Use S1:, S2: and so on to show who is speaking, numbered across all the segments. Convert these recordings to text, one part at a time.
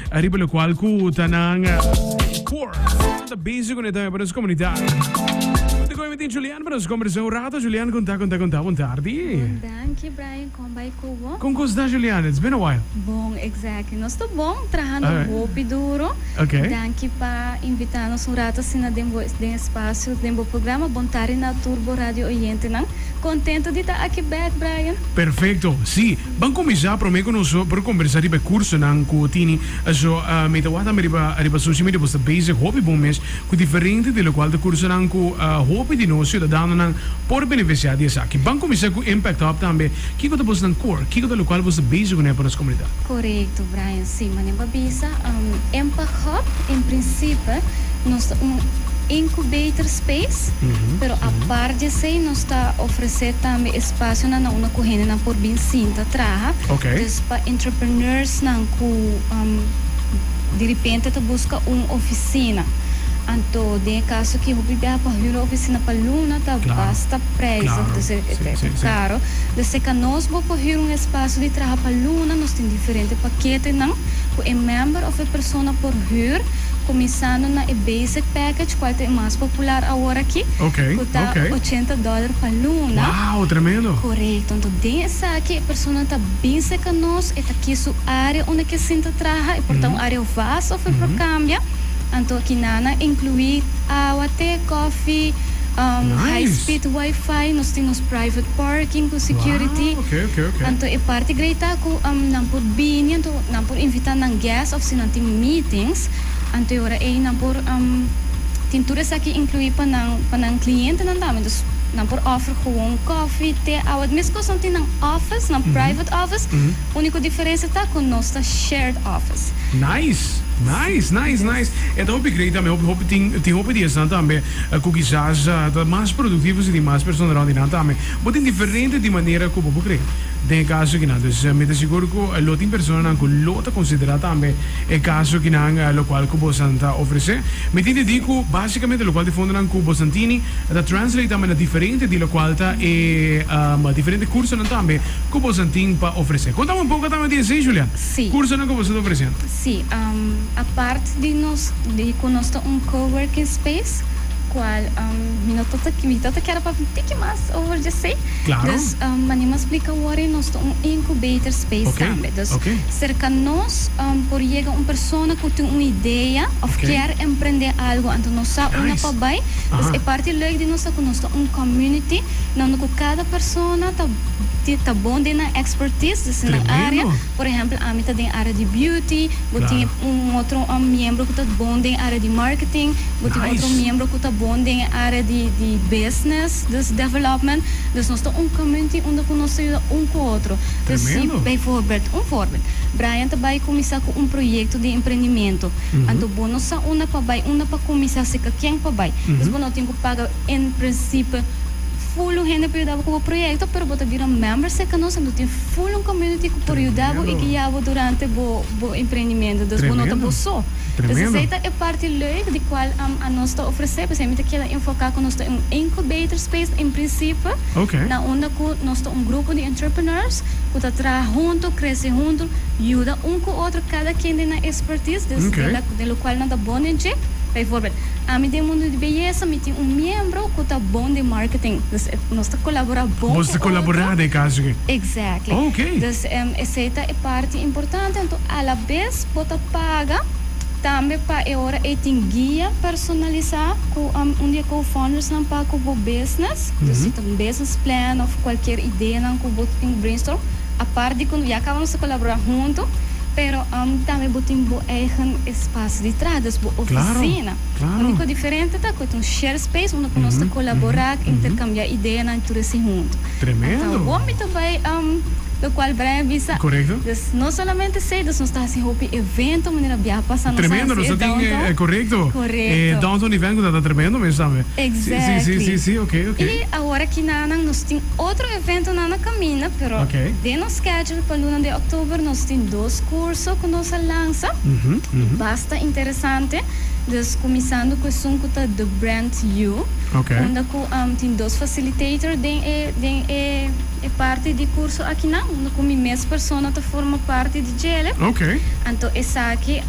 S1: arriba lo qual ku tanang core da basic con ita para as comunidade. Te ko imitin Julian para as conversão rato Julian conta bom tarde.
S2: Dank je Brian, kom bij Kubo.
S1: Como está Julian? It's been a while.
S2: Bom, exactly. Nós estou bom, trabajando hopi duro.
S1: Okay.
S2: Dank je pa invitar-nos rato assim na dembo espaço, dembo programa bom tarde na Turbo Radio Oriente nang. Contento de estar aqui back, Brian.
S1: Perfetto, sì. Ban cominciare per me conosco per conversare per corso nan ku tini so meta wata mi riba social media posta basic hobby bomes ku differente dello qual de corso nan ku hobby di nosio da dano nan por beneficiare di saki. Ban cominciare ku impact up tambe ki ko posta nan core, ki ko dello qual posta basic ne per la comunità.
S2: Corretto, Brian. Sì, ma ne babisa impact hub in principio nós incubator space, pero a par de sei nós está oferecer também espaço na uma corrente na por bem cinta traha.
S1: Okay.
S2: Dus para entrepreneurs nan ku de repente te busca uma oficina. Anto de caso que eu bibia para uma oficina para luna tá basta preço, dus é caro. Dus que nós vou para um espaço de trabalho para luna, nós tem diferente paquete nan, ku é member of a persona por huur. Começando na basic package, qual é mais popular agora aqui. Custa $80 para luna.
S1: Uau, tremendo.
S2: Correto. Então, dessa aqui, a pessoa está bem seca nós, está aqui sua área onde que se trabalha, e portanto, área vasta para cambia. Então, aqui nana inclui água, té, coffee, high-speed Wi-Fi, nós temos private parking com security. Então, é parte greita com não por bem, então não por invitar na guest of sinante meetings. Então, agora é não por tem tudo isso aqui inclui para não cliente não dá, mas não por offer gewoon coffee, té, água. Mesmo que não tem na office, na private office, a única diferença está com nossa shared office.
S1: Nice. Então, eu creio também, tem dias também, que quizás mais produtivos e de mais pessoas around também, mas tem diferente de maneira como eu creio. Tem caso que não, então, me asseguro que lo tem pessoas que lo tá considerar também é caso que não, lo qual que você está oferecer. Me tem de digo, basicamente, lo qual de fundo não que você tini, da translate também é diferente de lo qual tá é diferente curso não também que você tem para oferecer. Conta-me pouco também de assim, Juliana.
S2: Sim.
S1: Curso não que você está oferecendo.
S2: Sim. A parte de nós coworking space, qual minota que era para ter mais over de sei.
S1: Claro.
S2: Dus manima explica agora nós incubator space também. Dus cerca nós por chegar uma pessoa que tem uma ideia ou quer empreender algo, então nós uma para bem. Dus é parte legal de nós community, onde cada pessoa tá bom na expertise dessa área. Por exemplo, a mim tá na área de beauty, tem outro membro que tá bom na área de marketing, tem outro membro que tá bom na área de business, dus development. Dus nós temos community onde nós ajuda com o outro. Dus bijvoorbeeld, Brian vai começar com projeto de empreendimento. Então, nós uma para começar se quem para vai. Dus nós temos que pagar em princípio full gente para ajudar com o projeto, pero bota vira members que nós não tem full community que por ajudar e guiar durante o empreendimento, dus não tá bom só. Dus essa é parte legal de qual a nós está oferecer, por exemplo, que ela enfocar com nós tem incubator space em princípio, na onde nós tem grupo de entrepreneurs que está trabalhando junto, cresce junto, ajuda com o outro, cada quem tem na expertise, de qual não tá bom em dia. Bijvoorbeeld, a mim tem mundo de beleza, me tem membro que está bom de marketing. Dus nós está colaborando bom.
S1: Você colaborar de caso que.
S2: Exactly. Dus essa é parte importante. Então, a la vez, você paga também para agora tem guia personalizar com onde co-founders não paga com o business. Dus se tem um business plan ou qualquer ideia não com o brainstorm. A parte de quando já acabamos de colaborar junto. Pero também botem um espaço de trabalho, oficina. A única diferença é que tem share space onde nós colaborar, intercambiar ideias na natureza junto.
S1: Tremendo.
S2: Então, bom, também do qual Brian visa.
S1: Correto.
S2: Não somente sei, nós estamos fazendo evento, maneira de passar.
S1: Tremendo, nós temos correto. Downtown event que está tremendo, mas também.
S2: Exactly.
S1: Sim, ok.
S2: E agora que nós temos outro evento na caminha, pero de nosso schedule para luna de outubro nós temos 2 cursos que nós lança, bastante interessante. Dus começando com the Brand You.
S1: Okay.
S2: Onde tem dois facilitators é parte do curso aqui não, onde com mais pessoas te forma parte de gele.
S1: Okay.
S2: Então essa aqui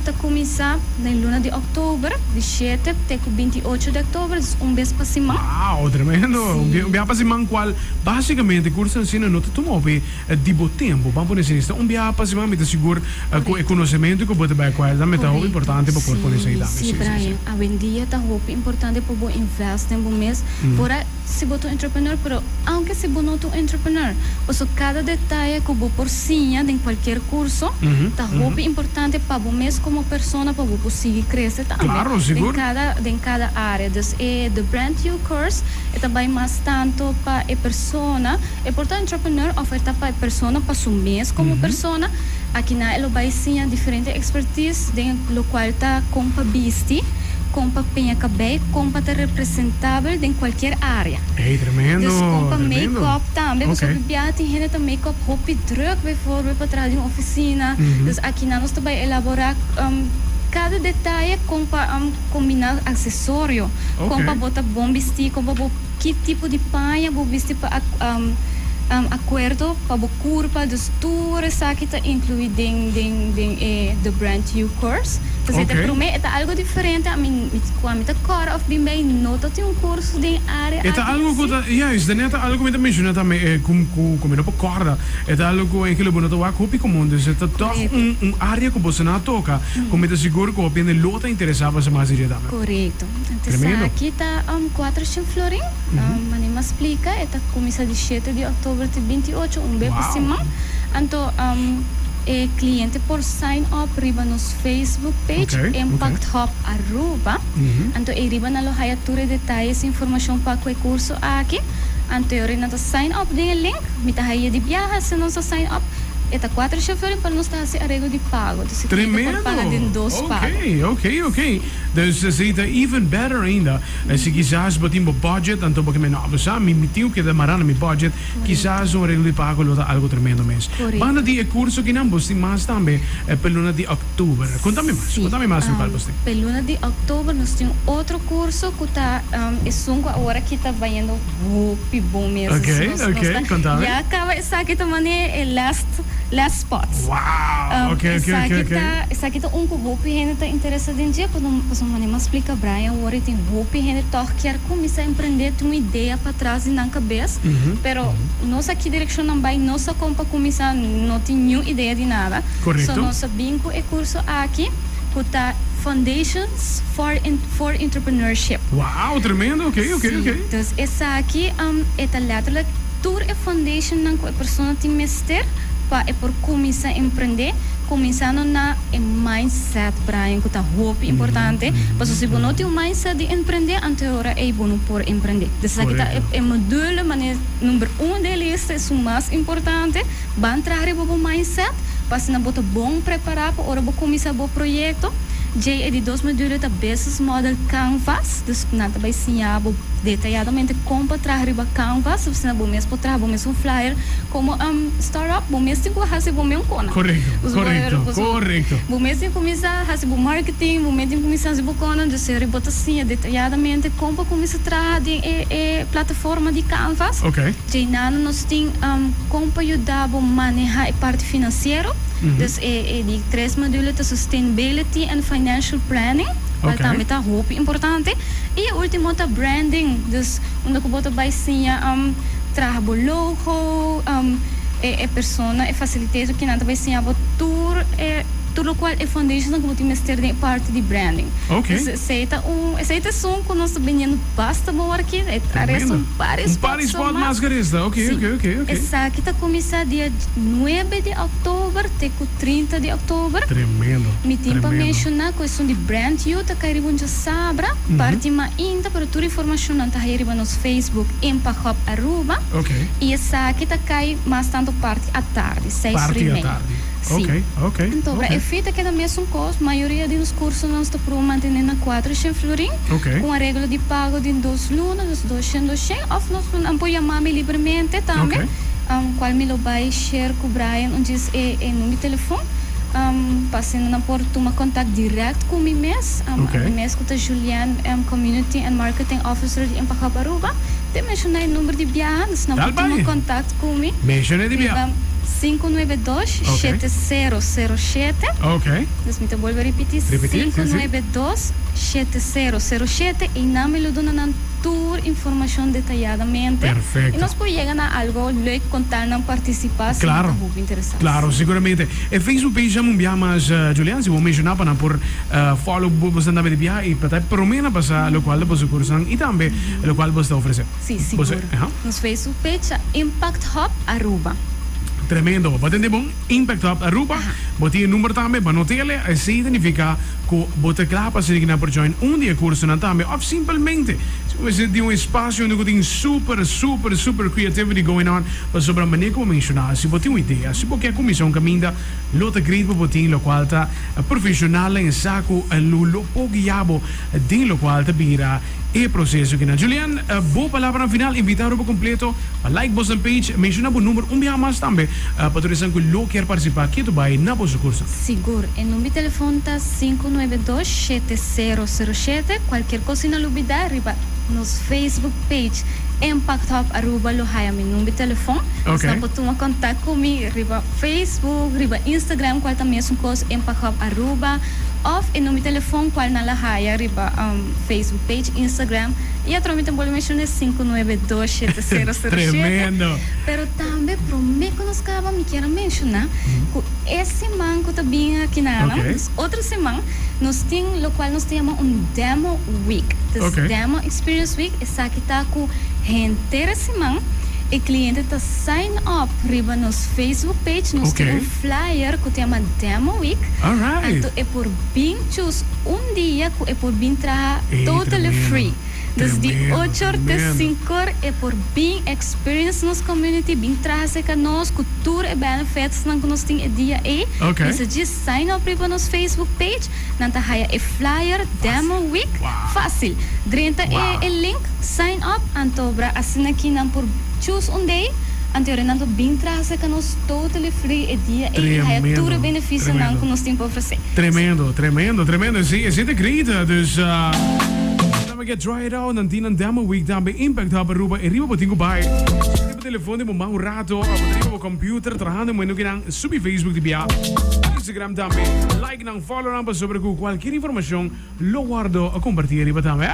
S2: te começa na luna de outubro, de 7 até 28 de outubro, mês para cima.
S1: Wow, tremendo. Um dia para cima qual basicamente o curso ensina não te tomou de bom tempo, vamos por isso. Um dia para cima me te seguro com o conhecimento que pode vai qual, também é importante para pôr isso aí.
S2: Sim, Brian. A dia tá muito importante para você investir no mês, para se você é entrepreneur, pero aunque se você não é entrepreneur, você cada detalhe que você porcinha em qualquer curso, tá muito importante para você mesmo como pessoa, para você conseguir crescer também.
S1: Claro, seguro.
S2: Em cada área. Dus the Brand You course é também mais tanto para a pessoa, é para entrepreneur, oferta para a pessoa, para su mês como pessoa. Aqui na ela vai ensinar diferente expertise, do qual tá compa bisti, compa penha cabelo, compa tá representável em qualquer área.
S1: Hey, tremendo.
S2: Dus compa
S1: tremendo.
S2: make-up também,
S1: Okay.
S2: porque já tem gente que make-up hopi druk, bijvoorbeeld, para trás de uma oficina. Dus aqui na nós também elaborar cada detalhe compa combinar acessório,
S1: Okay.
S2: compa botar bom vestir, compa que tipo de panha vou vestir para acordo para a curva dos tours aqui está incluído the Brand You course. Então, para mim é algo diferente. Quando eu cora of bem nota tem curso de área.
S1: É algo que juist, net algo que me mencionou também, como não concorda, é algo em que eu não estou copy comum, dus é toch área que você não toca, como eu seguro que você não lota interessava se mais diretamente.
S2: Correto. Então, aqui está 4 florin, mas me explica, é começa de 7 de outubro até 28, mês para cima. Então, cliente por sign up riba nos Facebook page Impact Hub Aruba. Então riba na lohaya ture detalhes informação para o curso aqui. Então eu na sign up den link, mita haya de viaja se não sign up. Eta 4 chauffeurs para nós fazer arrego de pago. Dus
S1: tremendo.
S2: Paga de 2 pagos.
S1: Ok. Dus ze zitten even better ainda. Se quizás botimos budget, então porque me não sabe, me tio que demarana mi budget, quizás um arrego de pago lota algo tremendo mesmo. Banda de curso que não você mais também pela de outubro. Conta-me mais no qual você.
S2: Pela de outubro nós temos outro curso que tá agora que tá vendo muito bom mesmo.
S1: Ok, conta-me.
S2: Já acaba essa aqui também é last spots.
S1: Wow, ok.
S2: Essa aqui tá grupo gente tá interessado em dia, porque me explica Brian, agora tem grupo gente que quer começar a empreender, tem uma ideia para trás na cabeça, pero nós aqui direção não vai, nossa compa começar, não tem nenhuma ideia de nada.
S1: Correto.
S2: So nossa bingo é curso aqui, que tá Foundations for Entrepreneurship.
S1: Wow, tremendo, ok.
S2: Então essa aqui é letterlijk tour e foundation na que a pessoa tem mestre para por começar a empreender, começando na mindset, Brian, que está muito importante. Porque se você não tem um mindset de empreender, então é bom por empreender. Então, aqui está o modelo, mas número 1 da lista é o mais importante. Vai entrar no mindset, para se não botar bom preparado para começar o projeto. Já é de 2 modulos da Business Model Canvas, dus nada vai ensinar detalhadamente como trazer o Canvas, você não vai mesmo trazer o mesmo flyer, como startup, o mesmo tem que fazer o mesmo cona.
S1: Correto.
S2: O mesmo tem que começar a fazer o marketing, o mesmo tem que começar a fazer o cona, de ser botar assim detalhadamente como começar a trazer a plataforma de Canvas.
S1: Ok.
S2: Já nós tem como ajudar a manejar a parte financeira. Dus die 3 modules de sustainability and financial planning, que também está muito importante. E o último é branding, dus onde que você vai sim trazer o logo, a pessoa, a facilitador que nada vai sim a tour, tudo qual é foundation que você mestre de parte de branding.
S1: Ok.
S2: Aceita som que nós venhendo basta bom aqui, são vários
S1: spot mais garista. Ok.
S2: Essa aqui está começando dia 9 de outubro até 30 de outubro.
S1: Tremendo.
S2: Me tem para mencionar a questão de Brand You, tá caído já sabra, parte mais ainda para toda informação não tá aí no Facebook Impact Hub Aruba.
S1: Ok.
S2: E essa aqui tá cai mais tanto parte à tarde, 6h30.
S1: Sim. Ok.
S2: Então, é feita que é da mesma coisa, a maioria dos cursos nós está para manter na 4 florim, com a regra de pago de 2 lunas, 200, ou nós apoiamos livremente também, qual me lo vai share com o Brian, onde é número de telefone, passando por tomar contato direto com mim mesmo. Mesmo com a Julian, Community and Marketing Officer de Empacap Aruba. Te mencionei o número de viagens, não pode tomar contato comigo.
S1: Mencionei de viagem.
S2: 592-7007.
S1: Ok.
S2: Dus me te volvo a repetir. 592-7007. E não me lo dona na tour informação detalhadamente.
S1: Perfeito.
S2: E nós podemos chegar a algo leuk contar não participar.
S1: Claro.
S2: Muito interessante.
S1: Claro, sicuramente. E Facebook page já me mas Julian, se vou mencionar para por follow você andava de viagem e para promena passar o qual você cursan e também o qual você oferece.
S2: Sim, seguro. Nos Facebook page Impact Hub Aruba.
S1: Tremendo. Batende bom Impact Hub Aruba. Boti o número também para notele e significa que bote claro para seguir na por join dia curso na também ou simplesmente se tem espaço onde tem super creativity going on para sobre a maneira como mencionar se bote uma ideia se porque a comissão caminha lota great para bote lo qual tá profissional em saco lo pogiabo de lo qual tá bira e processo que na Julian boa palavra no final invitar o completo a like button page menciona o número mais também para todos que lo quer participar que tu vai na vossa curso
S2: seguro e número de telefone tá 592-7007 qualquer coisa na lubida arriba nos Facebook page Impact Hub Aruba lo haya meu número de telefone você pode tomar contato comigo riba Facebook riba Instagram qual também é um coisa Impact Hub Aruba ou em número de telefone qual na la haya riba Facebook page Instagram e a trombita pode mencionar 592-7007
S1: tremendo
S2: pero também prometo que nós acaba me quero mencionar que esse semana que tá bem aqui na outra semana nós tem lo qual nós temos demo week demo experience week essa aqui tá com gente semana e cliente tá sign up riba nos Facebook page nós tem flyer que chama demo week então é por bem choose dia que é por bem trabalhar totally free dus die 8 até 5 é por bem experience nos community bem trazer que nós cultura e benefits não que nós tem dia e você diz sign up riba nos Facebook page não tá haya e flyer demo week fácil drenta e link sign up antobra assim aqui não por choose day anterior não bem trazer que nós totally free e dia e haya tudo benefício não que nós tem para oferecer
S1: tremendo sim é great dus we get try it out and then demo week também Impact Hub Aruba e riba botinho by riba telefone mo mau rato riba mo computer trabajando mo que nang subi Facebook di bia Instagram também like nang follow nang sobre qualquer informação lo guardo a compartir riba também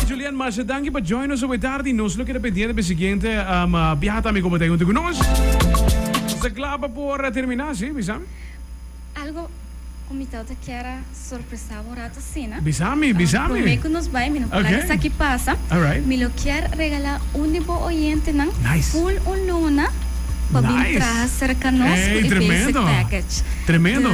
S1: Julian mas danke para join us over tarde nos lo que pendiente per seguinte bia também como tem com nós se clava por terminar sim bisam
S2: algo Comitado que era surpresa rato cena.
S1: Bisami.
S2: Promete que nos vai, não pode isso aqui passa. Me lo quer regalar tipo oyente não. Full luna para vir trazer conosco e basic package.
S1: Tremendo.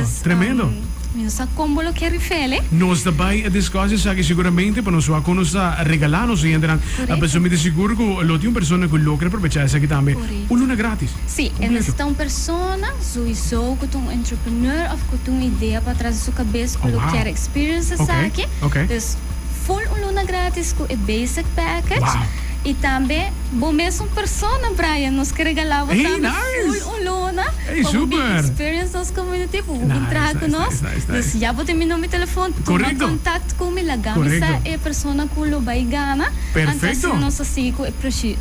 S2: Nossa combo lo quer rifele.
S1: Nós também discussão sabe seguramente para nós nos regalar nos oyente não. A pessoa me de seguro que lo tem uma pessoa que lo quer aproveitar isso aqui também. Luna grátis.
S2: Sim, é uma pessoa sowieso que um entrepreneur ou que uma ideia para trazer sua cabeça que lo quer experience aqui. Dus full luna grátis com basic package. E também, bom mesmo persona, Brian, nos que regalava também full luna.
S1: Super!
S2: Experience nos community, para entrar conosco. Então, já vou ter meu nome e telefone, toma contato comigo, lagamos a persona que lo vai ganhar.
S1: Perfeito!
S2: Então, nós assim,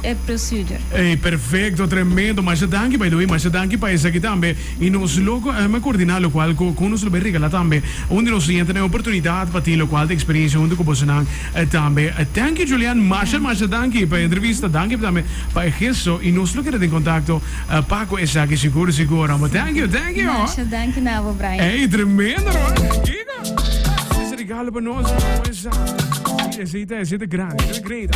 S2: é procedure.
S1: Perfeito, tremendo. Mas danke, by the way, mas danke para isso aqui também. E nós logo, me coordinar o qual, com nos lo vai regalar também. Onde nós temos a oportunidade para ter o qual de experiência, onde que você não também. Thank you, Julian. Mas danke. Para a entrevista, danke também para isso e nos lo queremos em contato Paco e sa que seguro mas thank you
S2: Masha, danke navo Brian
S1: tremendo esse regalo para nós essa é grande, é great